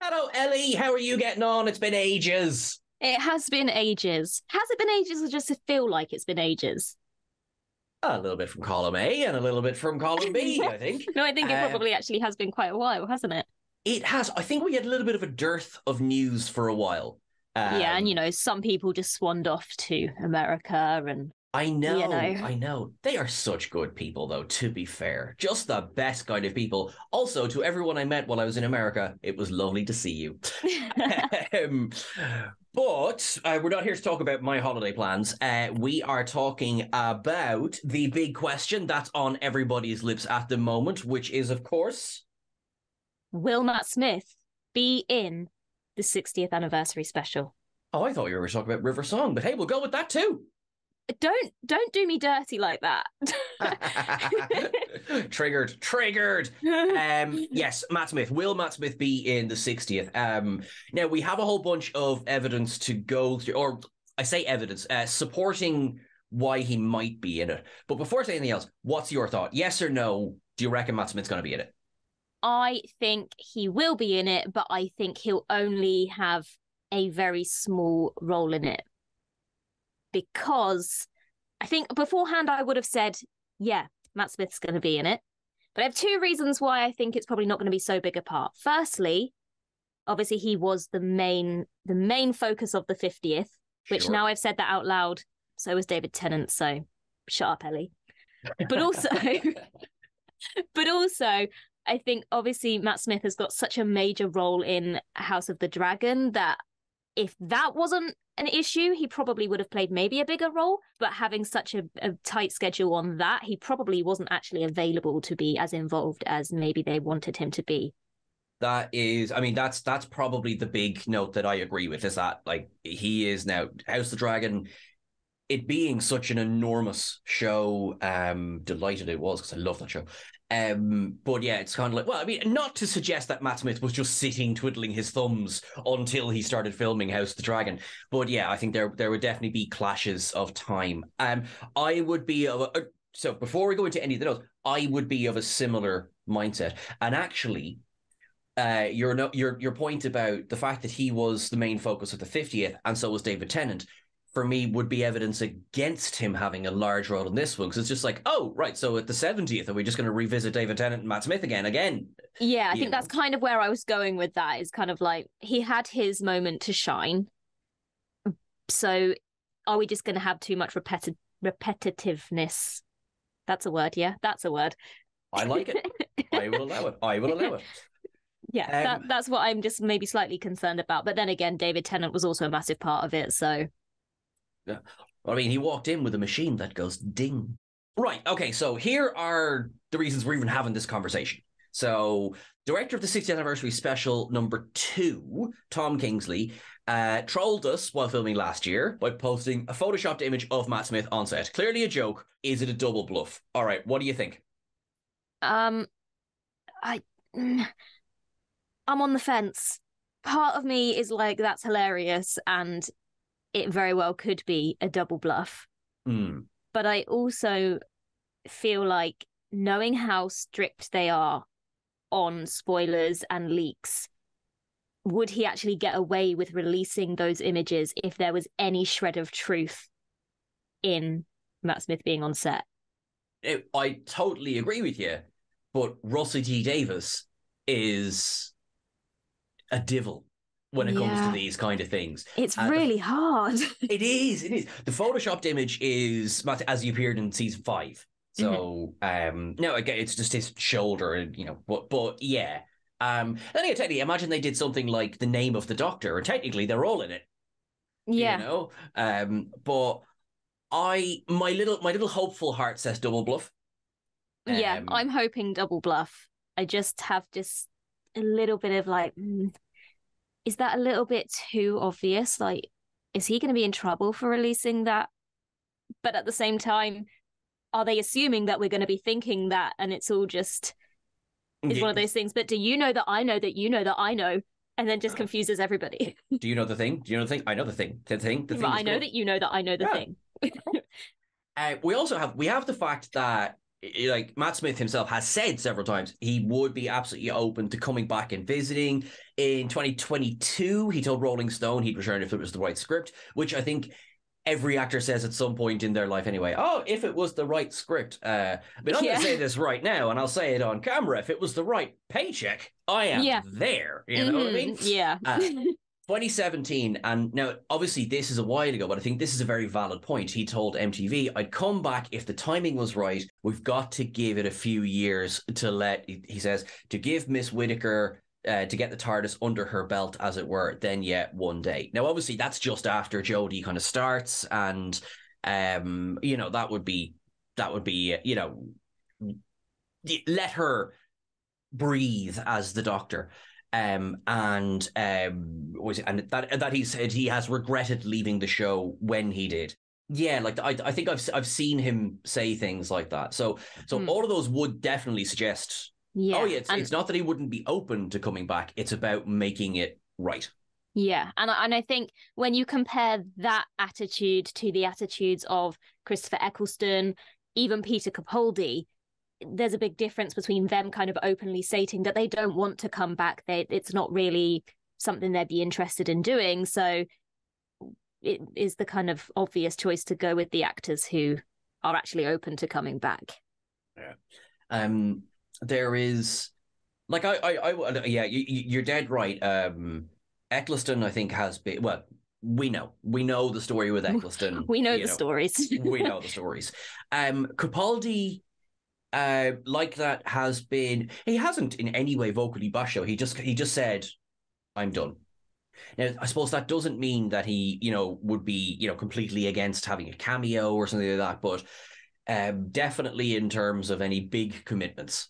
Hello, Ellie. How are you getting on? It's been ages. It has been ages. Has it been ages or just feel like it's been ages? A little bit from column A and a little bit from column B, I think. No, I think it probably actually has been quite a while, hasn't it? It has. I think we had a little bit of a dearth of news for a while. Yeah, and some people just swanned off to America and I know, you know. I know. They are such good people, though, to be fair. Just the best kind of people. Also, to everyone I met while I was in America, it was lovely to see you. But we're not here to talk about my holiday plans. We are talking about the big question that's on everybody's lips at the moment, which is, of course... Will Matt Smith be in the 60th anniversary special? Oh, I thought you were talking about River Song, but hey, we'll go with that too. Don't do me dirty like that. Triggered. Yes, Matt Smith. Will Matt Smith be in the 60th? Now, we have a whole bunch of evidence to go through, or I say evidence, supporting why he might be in it. But before I say anything else, what's your thought? Yes or no? Do you reckon Matt Smith's going to be in it? I think he will be in it, but I think he'll only have a very small role in it. Because I think beforehand I would have said, yeah, Matt Smith's going to be in it. But I have two reasons why I think it's probably not going to be so big a part. Firstly, obviously he was the main focus of the 50th, which now I've said that out loud, so was David Tennant, so shut up, Ellie. But also, I think obviously Matt Smith has got such a major role in House of the Dragon that if that wasn't an issue, he probably would have played maybe a bigger role. But having such a tight schedule on that, he probably wasn't actually available to be as involved as maybe they wanted him to be. That is, I mean, that's probably the big note that I agree with, is that like he is now House of the Dragon. It being such an enormous show, delighted it was because I love that show. But yeah, it's kind of like, well, I mean, not to suggest that Matt Smith was just sitting twiddling his thumbs until he started filming House of the Dragon. But yeah, I think there would definitely be clashes of time. I would be so before we go into any of the notes, I would be of a similar mindset. And actually, your point about the fact that he was the main focus of the 50th, and so was David Tennant, for me, would be evidence against him having a large role in this one. Because it's just like, oh, right, so at the 70th, are we just going to revisit David Tennant and Matt Smith again? Yeah, I think that's kind of where I was going with that. Is kind of like, he had his moment to shine. So are we just going to have too much repetitiveness? That's a word, yeah? That's a word. I like it. I will allow it. Yeah, that's what I'm just maybe slightly concerned about. But then again, David Tennant was also a massive part of it, so... Yeah. I mean, he walked in with a machine that goes ding. Right, okay, so here are the reasons we're even having this conversation. So, director of the 60th anniversary special number 2, Tom Kingsley, trolled us while filming last year by posting a photoshopped image of Matt Smith on set. Clearly a joke. Is it a double bluff? All right, what do you think? I'm on the fence. Part of me is like, that's hilarious, and it very well could be a double bluff. But I also feel like, knowing how strict they are on spoilers and leaks, would he actually get away with releasing those images if there was any shred of truth in Matt Smith being on set? I totally agree with you, but Russell T Davies is a devil when it comes to these kind of things. It's really hard. It is. The photoshopped image is as he appeared in season 5. So, no, again, it's just his shoulder, but yeah. Then again, technically, imagine they did something like The Name of the Doctor, and technically they're all in it. Yeah. But my little hopeful heart says double bluff. Yeah, I'm hoping double bluff. I just have a little bit of like, is that a little bit too obvious? Like, is he going to be in trouble for releasing that? But at the same time, are they assuming that we're going to be thinking that, and it's all just, it's one of those things, but do you know that I know that you know that I know, and then just confuses everybody? Do you know the thing? Do you know the thing? I know the thing. The thing I know that you know that I know the thing. We have the fact that like Matt Smith himself has said several times, he would be absolutely open to coming back and visiting. In 2022, he told Rolling Stone he'd return if it was the right script, which I think every actor says at some point in their life anyway. Oh, if it was the right script. I'm going to say this right now, and I'll say it on camera. If it was the right paycheck, I am there. You know what I mean? Yeah. 2017, and now obviously this is a while ago, but I think this is a very valid point. He told MTV, I'd come back if the timing was right. We've got to give it a few years to let, he says, to give Miss Whittaker to get the TARDIS under her belt, as it were, then one day. Now, obviously, that's just after Jodie kind of starts, and that would be let her breathe as the Doctor. That he said he has regretted leaving the show when he did. Yeah, like I think I've seen him say things like that. So all of those would definitely suggest. Yeah. Oh yeah, it's not that he wouldn't be open to coming back. It's about making it right. Yeah, and I think when you compare that attitude to the attitudes of Christopher Eccleston, even Peter Capaldi, there's a big difference between them kind of openly stating that they don't want to come back. It's not really something they'd be interested in doing. So it is the kind of obvious choice to go with the actors who are actually open to coming back. Yeah. There is, like, you're dead right. Eccleston, I think, has been, well, we know the story with Eccleston. We know the stories. We know the stories. Capaldi, like that, has been, he hasn't in any way vocally bashed though. He just said, I'm done. Now, I suppose that doesn't mean that he, would be, completely against having a cameo or something like that, but definitely in terms of any big commitments,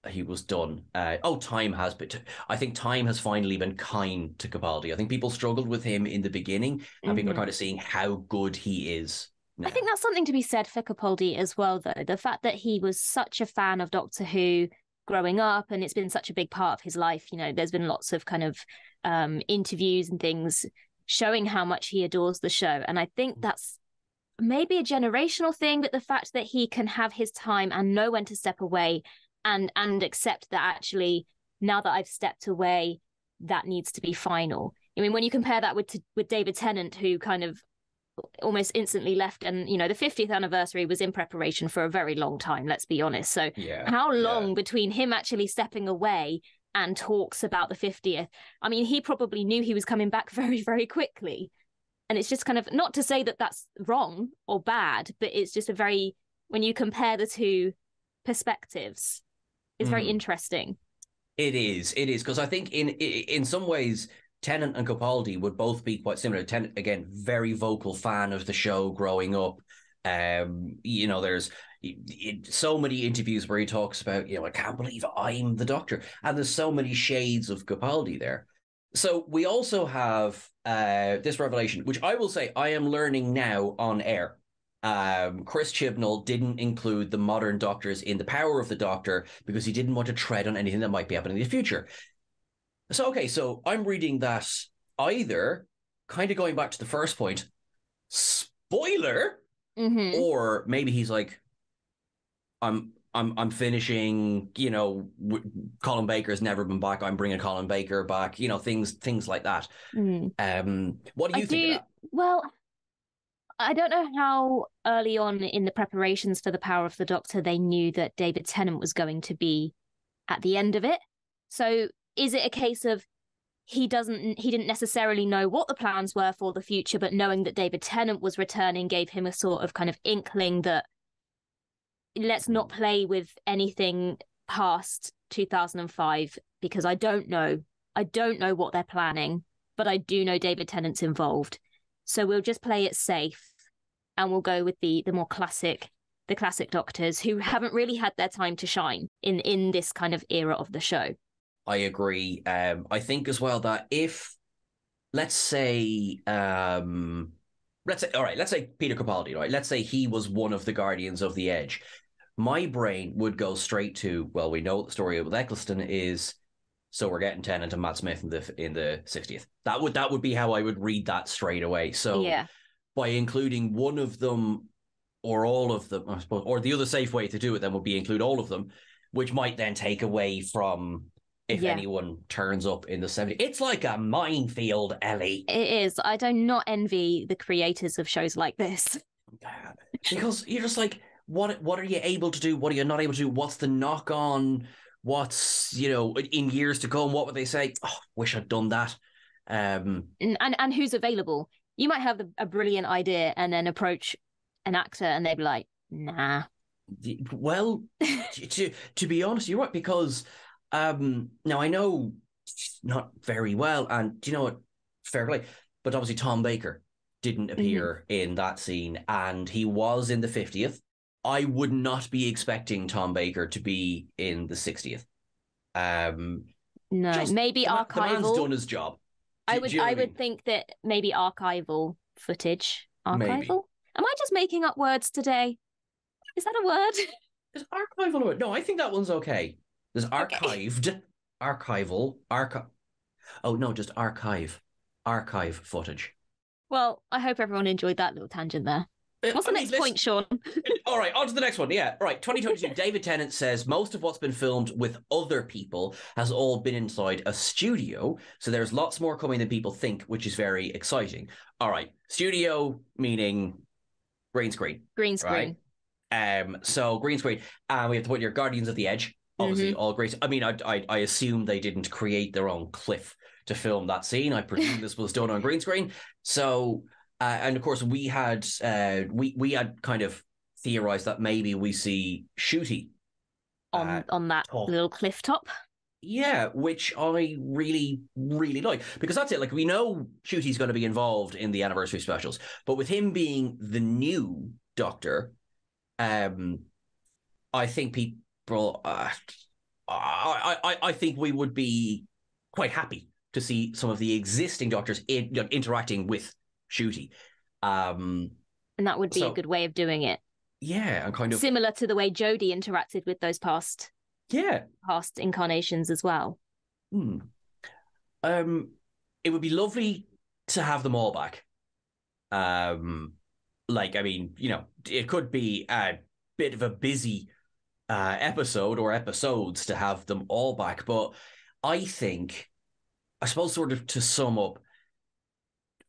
he was done. Time has been, I think time has finally been kind to Capaldi. I think people struggled with him in the beginning, and people are kind of seeing how good he is now. I think that's something to be said for Capaldi as well, though. The fact that he was such a fan of Doctor Who growing up, and it's been such a big part of his life. There's been lots of kind of interviews and things showing how much he adores the show. And I think that's maybe a generational thing, but the fact that he can have his time and know when to step away and accept that actually, now that I've stepped away, that needs to be final. I mean, when you compare that with David Tennant, who kind of almost instantly left, and the 50th anniversary was in preparation for a very long time, let's be honest. So how long between him actually stepping away and talks about the 50th? I mean, he probably knew he was coming back very, very quickly. And it's just kind of, not to say that that's wrong or bad, but it's just when you compare the two perspectives, it's very interesting. It is, because I think in some ways, Tennant and Capaldi would both be quite similar. Tennant, again, very vocal fan of the show growing up. There's so many interviews where he talks about, I can't believe I'm the Doctor. And there's so many shades of Capaldi there. So we also have this revelation, which I will say I am learning now on air. Chris Chibnall didn't include the modern Doctors in the Power of the Doctor because he didn't want to tread on anything that might be happening in the future. So I'm reading that either, kind of going back to the first point, spoiler, or maybe he's like, I'm finishing, Colin Baker's never been back, I'm bringing Colin Baker back, things like that. What do you think of that? Well, I don't know how early on in the preparations for the Power of the Doctor they knew that David Tennant was going to be at the end of it. So is it a case of he didn't necessarily know what the plans were for the future, but knowing that David Tennant was returning gave him a sort of kind of inkling that let's not play with anything past 2005, because I don't know what they're planning, but I do know David Tennant's involved. So we'll just play it safe and we'll go with the classic Doctors who haven't really had their time to shine in this kind of era of the show. I agree. I think as well that if, let's say Peter Capaldi, right? Let's say he was one of the Guardians of the Edge. My brain would go straight to, well, we know what the story with Eccleston is, so we're getting Tennant and Matt Smith in the 60th. That would be how I would read that straight away. So by including one of them or all of them, I suppose, or the other safe way to do it then would be include all of them, which might then take away from if anyone turns up in the 70s. It's like a minefield, Ellie. It is. I do not envy the creators of shows like this. Because you're just like, what are you able to do? What are you not able to do? What's the knock on? What's, in years to come, what would they say? Oh, wish I'd done that. And who's available? You might have a brilliant idea and then approach an actor and they'd be like, nah. Well, to be honest, you're right, because now I know not very well, and do you know what? Fair play, but obviously Tom Baker didn't appear in that scene, and he was in the 50th. I would not be expecting Tom Baker to be in the 60th. No, maybe archival. The man's done his job. I would think that maybe archival footage. Archival? Maybe. Am I just making up words today? Is that a word? Is archival a word? No, I think that one's okay. There's archived, archival, Oh, no, just archive footage. Well, I hope everyone enjoyed that little tangent there. What's the next point, Sean? All right, on to the next one. Yeah, all right. 2022, David Tennant says most of what's been filmed with other people has all been inside a studio, so there's lots more coming than people think, which is very exciting. All right, studio meaning green screen. Green screen. Right? So green screen. We have to put your Guardians of the Edge. Obviously, all great. I mean, I assume they didn't create their own cliff to film that scene. I presume this was done on green screen. So... and of course, we had kind of theorized that maybe we see Shooty on that little cliff top. Yeah, which I really, really like, because that's it. Like, we know Shooty's going to be involved in the anniversary specials, but with him being the new Doctor, I think people, I think we would be quite happy to see some of the existing Doctors interacting with Shooty. And that would be a good way of doing it. Yeah, and kind of similar to the way Jodie interacted with those past incarnations as well. It would be lovely to have them all back. Like, I mean, it could be a bit of a busy episode or episodes to have them all back, but I suppose sort of to sum up,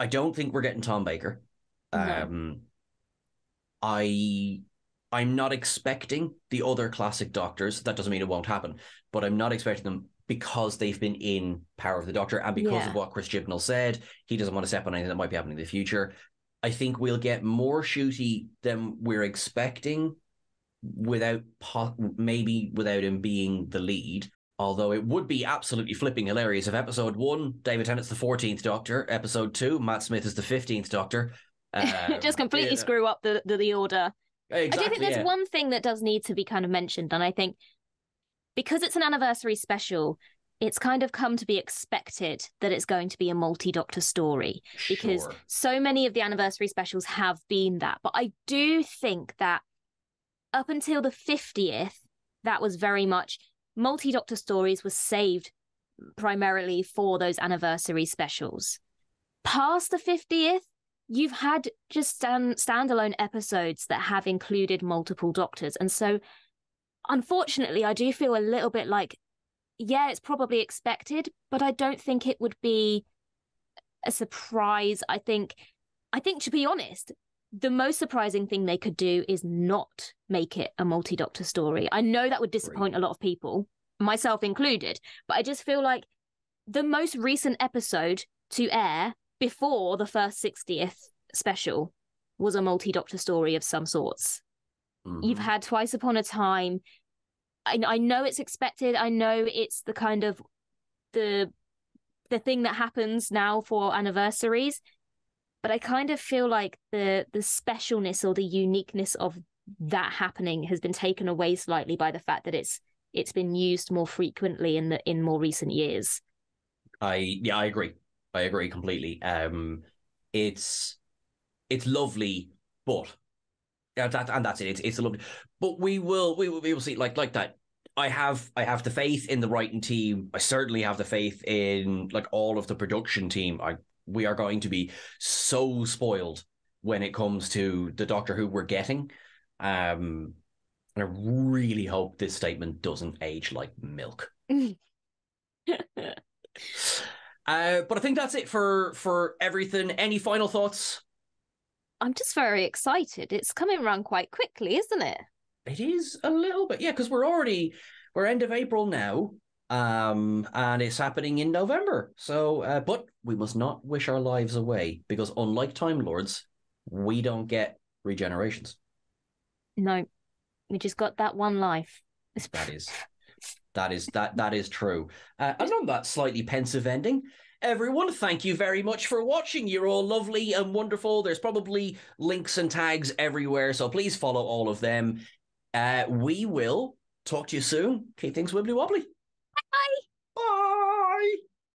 I don't think we're getting Tom Baker. No. I'm not expecting the other classic Doctors. That doesn't mean it won't happen, but I'm not expecting them because they've been in Power of the Doctor and because of what Chris Chibnall said. He doesn't want to step on anything that might be happening in the future. I think we'll get more Shooty than we're expecting maybe without him being the lead. Although it would be absolutely flipping hilarious if episode 1, David Tennant's the 14th Doctor, episode 2, Matt Smith is the 15th Doctor. Just completely screw up the order. Exactly, I do think there's one thing that does need to be kind of mentioned, and I think because it's an anniversary special, it's kind of come to be expected that it's going to be a multi-Doctor story, because so many of the anniversary specials have been that. But I do think that up until the 50th, that was very much... multi-Doctor stories were saved primarily for those anniversary specials. Past the 50th, you've had just standalone episodes that have included multiple Doctors. And so, unfortunately, I do feel a little bit like, yeah, it's probably expected, but I don't think it would be a surprise. I think, to be honest, the most surprising thing they could do is not make it a multi-Doctor story. I know that would disappoint a lot of people, myself included, but I just feel like the most recent episode to air before the first 60th special was a multi-Doctor story of some sorts. You've had Twice Upon a Time. I know it's expected. I know it's the kind of the thing that happens now for anniversaries. But I kind of feel like the specialness or the uniqueness of that happening has been taken away slightly by the fact that it's been used more frequently in more recent years. I agree. I agree completely. It's lovely, but that's it. It's a lovely, but we will see like that. I have the faith in the writing team. I certainly have the faith in like all of the production team. We are going to be so spoiled when it comes to the Doctor Who we're getting. And I really hope this statement doesn't age like milk. But I think that's it for everything. Any final thoughts? I'm just very excited. It's coming around quite quickly, isn't it? It is a little bit, yeah, because we're end of April now, and it's happening in November. So, but we must not wish our lives away because unlike Time Lords, we don't get regenerations. No, we just got that one life. That is true. And on that slightly pensive ending, everyone, thank you very much for watching. You're all lovely and wonderful. There's probably links and tags everywhere, so please follow all of them. We will talk to you soon. Keep things wibbly wobbly. Bye. Bye.